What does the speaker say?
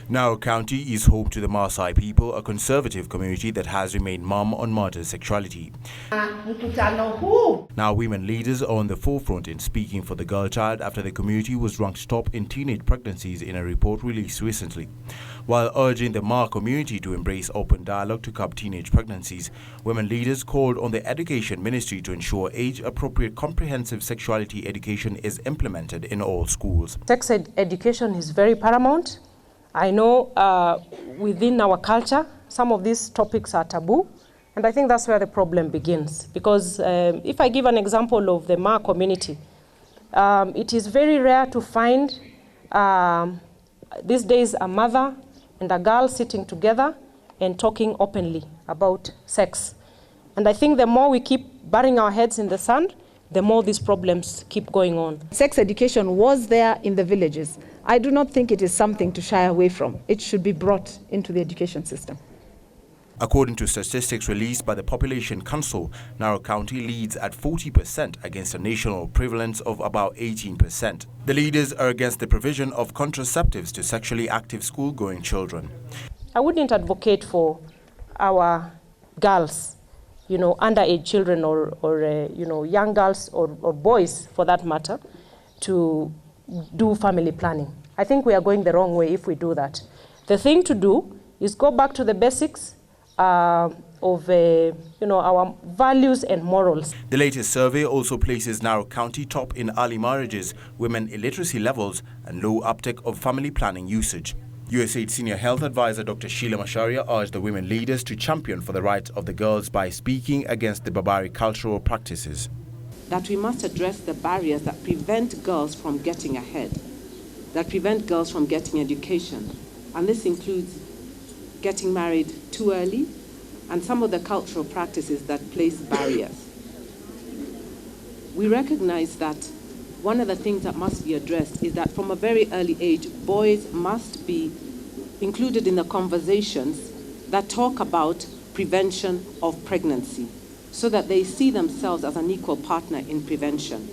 Now, County is home to the Maasai people, a conservative community that has remained mum on mother's sexuality. Now, women leaders are on the forefront in speaking for the girl child after the community was ranked top in teenage pregnancies in a report released recently. While urging the Ma community to embrace open dialogue to curb teenage pregnancies, women leaders called on the Education Ministry to ensure age-appropriate comprehensive sexuality education is implemented in all schools. Sex education is very paramount. I know within our culture, some of these topics are taboo, and I think that's where the problem begins. Because if I give an example of the Ma community, it is very rare to find these days a mother and a girl sitting together and talking openly about sex. And I think the more we keep burying our heads in the sand, the more these problems keep going on. Sex education was there in the villages. I do not think it is something to shy away from. It should be brought into the education system. According to statistics released by the Population Council, Narrow County leads at 40% against a national prevalence of about 18%. The leaders are against the provision of contraceptives to sexually active school-going children. I wouldn't advocate for our girls, underage children or young girls or boys, for that matter, to do family planning. I think we are going the wrong way if we do that. The thing to do is go back to the basics of our values and morals. The latest survey also places Narrow County top in early marriages, women illiteracy levels, and low uptake of family planning usage. USAID Senior Health Advisor Dr. Sheila Masharia urged the women leaders to champion for the rights of the girls by speaking against the barbaric cultural practices. That we must address the barriers that prevent girls from getting ahead, that prevent girls from getting education. And this includes getting married too early and some of the cultural practices that place barriers. We recognize that one of the things that must be addressed is that from a very early age, boys must be included in the conversations that talk about prevention of pregnancy, so that they see themselves as an equal partner in prevention.